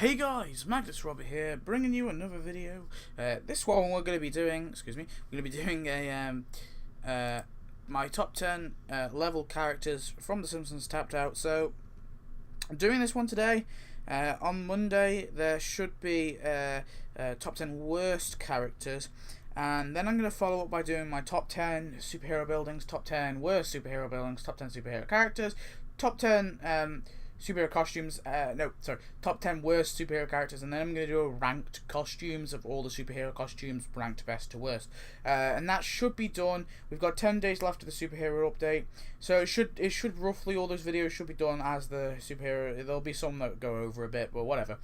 Hey guys, Magnus here, bringing you another video. This one we're going to be doing, we're going to be doing my top 10 level characters from The Simpsons tapped out. So, I'm doing this one today. On Monday, there should be top 10 worst characters. And then I'm going to follow up by doing my top 10 superhero buildings, top 10 worst superhero buildings, top 10 superhero characters, top 10 superhero costumes, top 10 worst superhero characters, and then I'm going to do a ranked costumes of all the superhero costumes, ranked best to worst. And that should be done. We've got 10 days left of the superhero update, so it should roughly, all those videos should be done as the superhero. There'll be some that go over a bit, but whatever.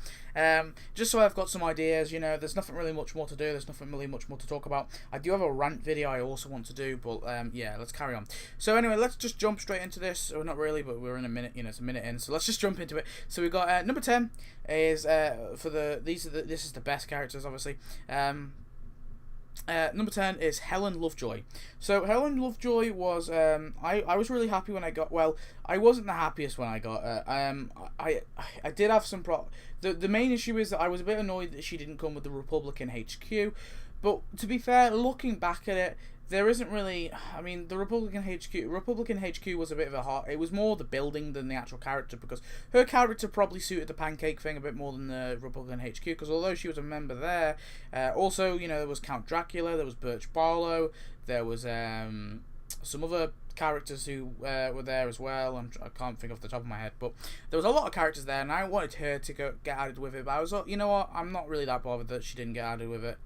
Just so I've got some ideas, there's nothing really much more to do, there's nothing really much more to talk about. I do have a rant video I also want to do, but yeah, let's carry on. So anyway, let's just jump straight into this. Or not really, but we're in a minute, it's a minute in, so let's just jump into it. So we've got number 10 is this is the best characters, obviously. Number 10 is Helen Lovejoy. So Helen Lovejoy was I was really happy when I got, well, I wasn't the happiest when I got I did have some the main issue is that I was a bit annoyed that she didn't come with the Republican HQ, but to be fair, looking back at it, there isn't really, I mean, the Republican HQ was a bit of a hot, it was more the building than the actual character, because her character probably suited the pancake thing a bit more than the Republican HQ, because although she was a member there, also, there was Count Dracula, there was Birch Barlow, there was some other characters who were there as well. I can't think off the top of my head, but there was a lot of characters there, and I wanted her to get added with it, but I was, you know what, I'm not really that bothered that she didn't get added with it.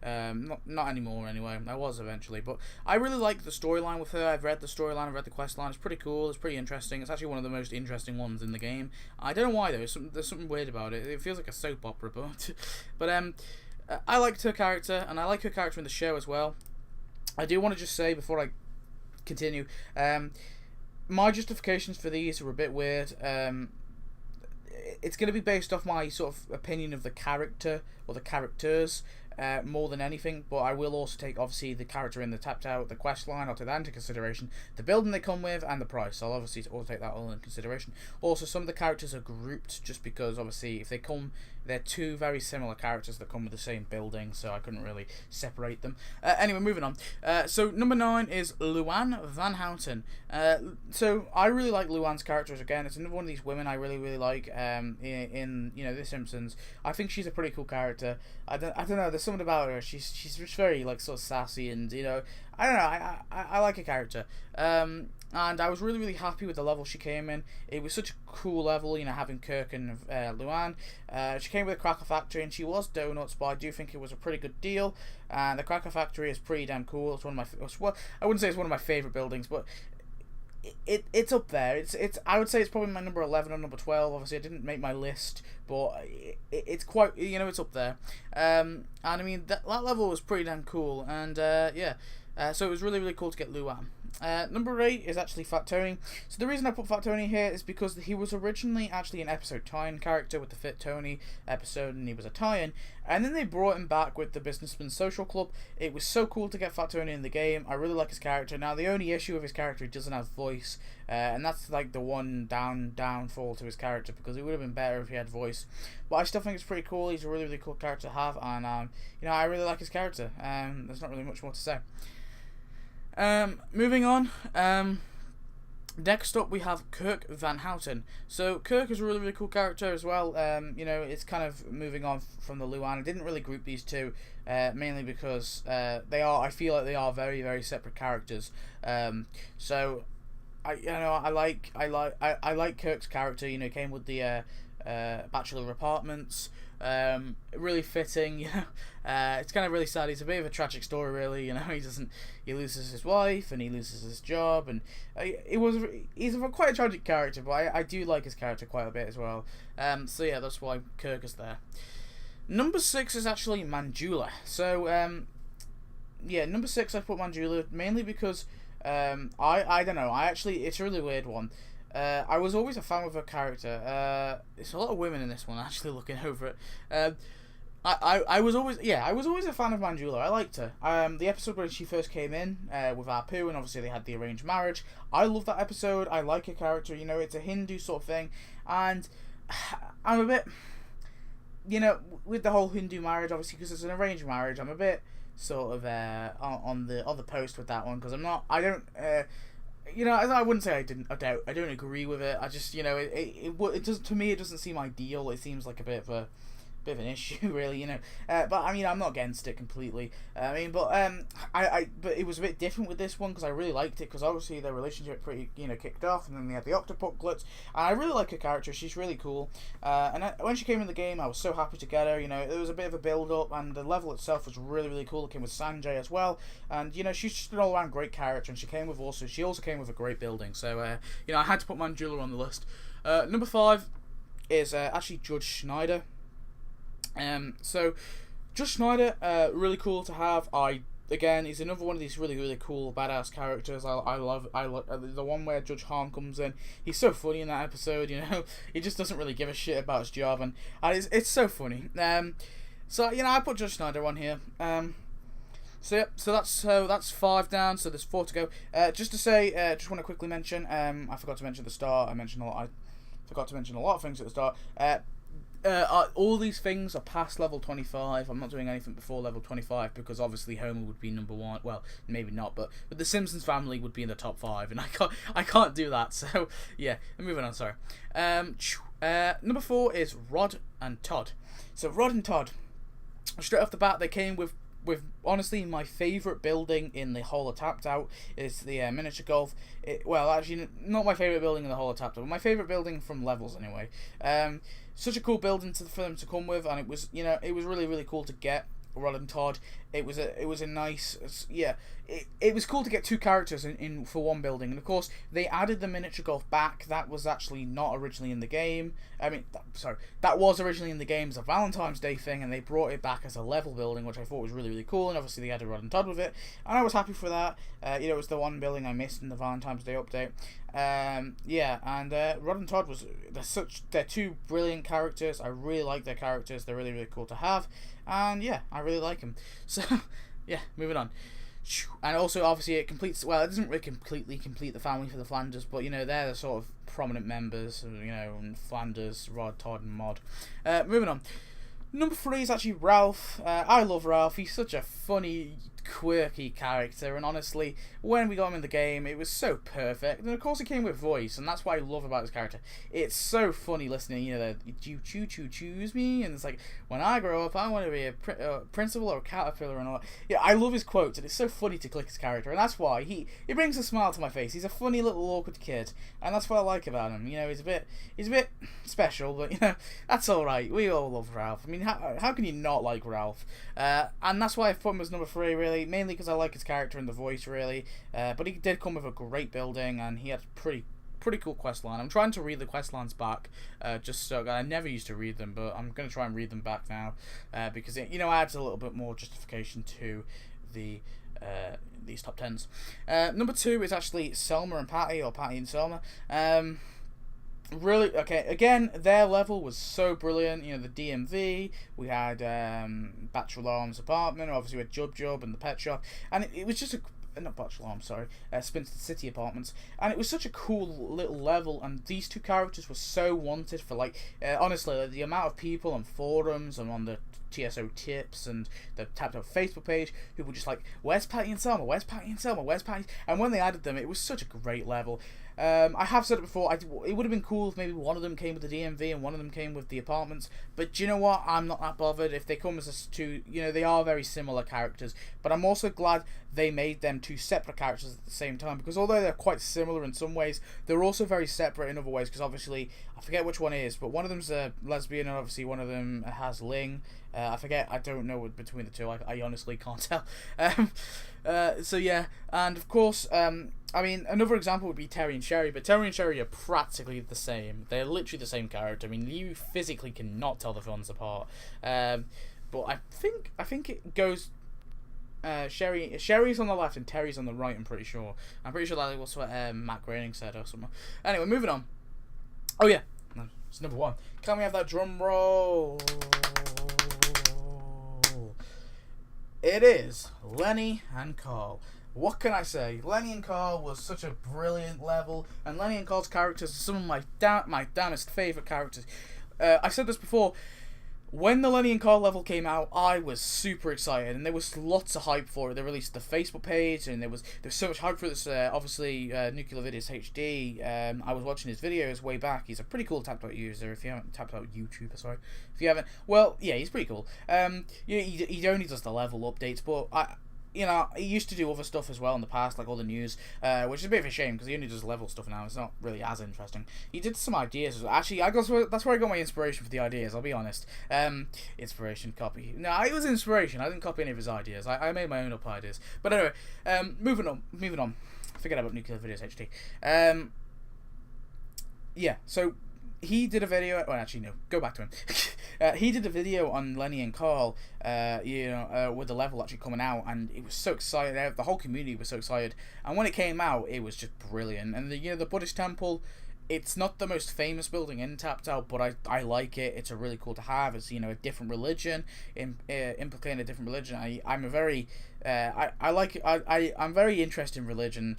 Not anymore anyway. I was eventually, but I really like the storyline with her. I've read the storyline, I've read the quest line. It's pretty cool, it's pretty interesting. It's actually one of the most interesting ones in the game. I don't know why though, there's something weird about it. It feels like a soap opera, but I liked her character, and I like her character in the show as well. I do want to just say before I continue, my justifications for these are a bit weird. It's going to be based off my sort of opinion of the character or the characters more than anything, but I will also take obviously the character in the tapped out, the quest line, I'll take that into consideration, the building they come with, and the price. I'll obviously all take that all into consideration. Also, some of the characters are grouped just because obviously if they come, they're two very similar characters that come with the same building, so I couldn't really separate them. Anyway, moving on. So number 9 is Luan van Houten. So I really like Luan's characters. Again, it's another one of these women I really like in The Simpsons. I think she's a pretty cool character. I don't know, there's something about her. She's just very like sort of sassy, and I don't know, I like her character. And I was really happy with the level she came in. It was such a cool level, having Kirk and Luan. She came with a Cracker Factory, and she was donuts, but I do think it was a pretty good deal. And the Cracker Factory is pretty damn cool. It's one of my, well, I wouldn't say it's one of my favorite buildings, but it's up there. It's I would say it's probably my number 11 or number 12. Obviously, I didn't make my list, but it's quite, it's up there. And I mean that level was pretty damn cool, and yeah. So it was really cool to get Luan. Number 8 is actually Fat Tony. So the reason I put Fat Tony here is because he was originally actually an episode tie-in character with the Fit Tony episode, and he was a tie-in, and then they brought him back with the Businessman's Social Club. It was so cool to get Fat Tony in the game. I really like his character. Now the only issue with his character, he doesn't have voice, and that's like the one downfall to his character, because it would have been better if he had voice. But I still think it's pretty cool. He's a really cool character to have, and I really like his character. There's not really much more to say. Moving on, next up we have Kirk van Houten. So Kirk is a really cool character as well. It's kind of moving on from the Luan. I didn't really group these two, mainly because I feel like they are very separate characters. So I like Kirk's character. He came with the bachelor apartments. Really fitting, it's kind of really sad. It's a bit of a tragic story, really. He loses his wife and he loses his job, and he's quite a tragic character, but I do like his character quite a bit as well. So yeah, that's why Kirk is there. Number 6 is actually Manjula. So yeah, number 6 I put Manjula mainly because I don't know. It's a really weird one. I was always a fan of her character. There's a lot of women in this one, actually, looking over it. I was always a fan of Manjula. I liked her. The episode when she first came in with Apu, and obviously they had the arranged marriage. I love that episode. I like her character. It's a Hindu sort of thing, and I'm a bit. with the whole Hindu marriage, obviously, because it's an arranged marriage, I'm a bit sort of on the post with that one, because I don't. I wouldn't say I don't agree with it. I just, it does, to me, it doesn't seem ideal. It seems like a bit of an issue, really, but I mean, I'm not against it completely. But it was a bit different with this one, because I really liked it, because obviously their relationship pretty, kicked off, and then they had the octopuklets, and I really like her character. She's really cool, when she came in the game, I was so happy to get her. There was a bit of a build up, and the level itself was really, really cool. It came with Sanjay as well, and she's just an all around great character, and she also came with a great building. So I had to put Manjula on the list. Number 5 is actually Judge Schneider. So Judge Schneider, really cool to have. Again, he's another one of these really, really cool badass characters. I love the one where Judge Hahn comes in. He's so funny in that episode. He just doesn't really give a shit about his job, and it's so funny. I put Judge Schneider on here. So that's 5 down. So there's 4 to go. Just to say, just want to quickly mention. I forgot to mention at the start. I forgot to mention a lot of things at the start. All these things are past level 25. I'm not doing anything before level 25, because obviously Homer would be number 1. Well, maybe not, but the Simpsons family would be in the top 5, and I can't do that. So yeah, moving on. Sorry. Number 4 is Rod and Todd. So Rod and Todd, straight off the bat, they came with honestly my favourite building in the whole of Tapped Out is the miniature golf. Actually, not my favourite building in the whole of Tapped Out, but my favourite building from levels anyway. Such a cool building for them to come with, and it was really, really cool to get Rod and Todd. It was a nice, it was cool to get 2 characters in for one building, and of course they added the miniature golf back. That was actually not originally in the game. That was originally in the game as a Valentine's Day thing, and they brought it back as a level building, which I thought was really, really cool. And obviously they added Rod and Todd with it, and I was happy for that. It was the one building I missed in the Valentine's Day update. Rod and Todd they're 2 brilliant characters. I really like their characters. They're really, really cool to have, and I really like them. So moving on. And also, obviously, it doesn't really completely complete the family for the Flanders, but they're the sort of prominent members, Flanders, Rod, Todd, and Mod. Moving on. Number 3 is actually Ralph. I love Ralph. He's such a funny, quirky character, and honestly, when we got him in the game, it was so perfect. And of course, he came with voice, and that's what I love about his character. It's so funny listening. You choose me, and it's like, when I grow up, I want to be a principal or a caterpillar, and all that. Yeah, I love his quotes, and it's so funny to click his character, and that's why he brings a smile to my face. He's a funny little awkward kid, and that's what I like about him. He's a bit special, but that's all right. We all love Ralph. I mean, how can you not like Ralph? And that's why I put him as number 3, really, mainly because I like his character and the voice, really. But he did come with a great building, and he had pretty cool quest line. I'm trying to read the quest lines back, just so I never used to read them, but I'm going to try and read them back now, because it adds a little bit more justification to these top 10s. Number 2 is actually Selma and Patty, or Patty and Selma. Really, okay, again, their level was so brilliant. The DMV, we had Bachelor Arms apartment, obviously we had Jub and the pet shop, and it was just not Bachelor Arms, sorry, Spinster City apartments, and it was such a cool little level, and these 2 characters were so wanted for, honestly, the amount of people on forums and on the TSO tips and the Tapped Out Facebook page who were just like, where's Patty and Selma, where's Patty and Selma, where's Patty, and when they added them, it was such a great level. I have said it before, it would have been cool if maybe one of them came with the DMV and one of them came with the apartments, but do you know what, I'm not that bothered if they come as 2, they are very similar characters, but I'm also glad they made them 2 separate characters at the same time, because although they're quite similar in some ways, they're also very separate in other ways, because obviously, I forget which one is, but one of them's a lesbian, and obviously one of them has Ling. I don't know between the 2, I honestly can't tell. So yeah, and of course, another example would be Terry and Sherry, but Terry and Sherry are practically the same. They're literally the same character. You physically cannot tell the villains apart. But I think it goes. Sherry's on the left and Terry's on the right. I'm pretty sure that was what Matt Groening said or something. Anyway, moving on. Oh yeah, it's number 1. Can we have that drum roll? It is Lenny and Carl. What can I say? Lenny and Carl was such a brilliant level, and Lenny and Carl's characters are some of my damnest favourite characters. I've said this before. When the Lenny and Carl level came out, I was super excited, and there was lots of hype for it. They released the Facebook page, and there was so much hype for this. Obviously, Nuclear Videos HD. I was watching his videos way back. He's a pretty cool tapped out user. If you haven't tapped out YouTuber, sorry. If you haven't, well, yeah, he's pretty cool. He only does the level updates, but he used to do other stuff as well in the past, like all the news, which is a bit of a shame because he only does level stuff now. It's not really as interesting. He did some ideas. Actually, that's where I got my inspiration for the ideas, I'll be honest. Inspiration, copy. No, it was inspiration. I didn't copy any of his ideas. I made my own up ideas. But anyway, moving on. Forget about Nuclear Videos HD. Yeah, so he did a video. Well, actually, no. Go back to him. He did a video on Lenny and Carl, with the level actually coming out, and it was so excited. The whole community was so excited. And when it came out, it was just brilliant. And the Buddhist temple, it's not the most famous building in Tapped Out, but I like it. It's a really cool to have. It's a different religion, implicating a different religion. I'm a very I like it. I'm very interested in religion.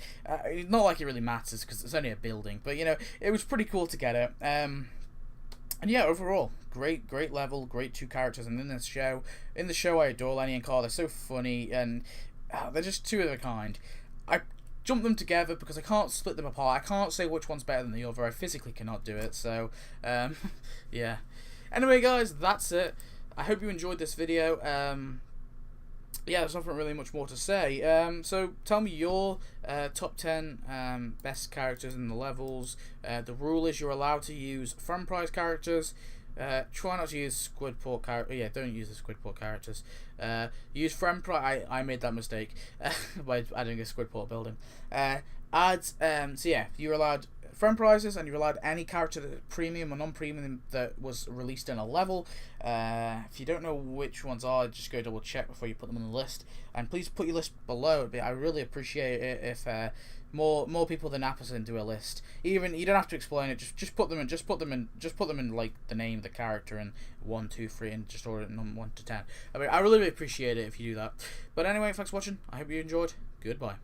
Not like it really matters because it's only a building, but it was pretty cool to get it. And yeah, overall, great level, great two characters, and in the show, I adore Lenny and Carl. They're so funny, and they're just two of a kind. I jump them together because I can't split them apart. I can't say which one's better than the other. I physically cannot do it. So, yeah. Anyway, guys, that's it. I hope you enjoyed this video. Yeah, there's nothing really much more to say. So tell me your top 10 best characters in the levels. The rule is you're allowed to use friend prize characters. Try not to use Squidport characters. Yeah, don't use the Squidport characters. Use friend prize. I made that mistake by adding a Squidport building. So yeah, you're allowed friend prizes, and you're allowed any character that premium or non-premium that was released in a level. If you don't know which ones are, just go double check before you put them on the list, and please put your list below. I really appreciate it if more people than Apperson do a list. Even you don't have to explain it. Just put them in like the name of the character and 1, 2, 3, and just order it from 1 to 10. I really appreciate it if you do that. But anyway, thanks for watching. I hope you enjoyed. Goodbye.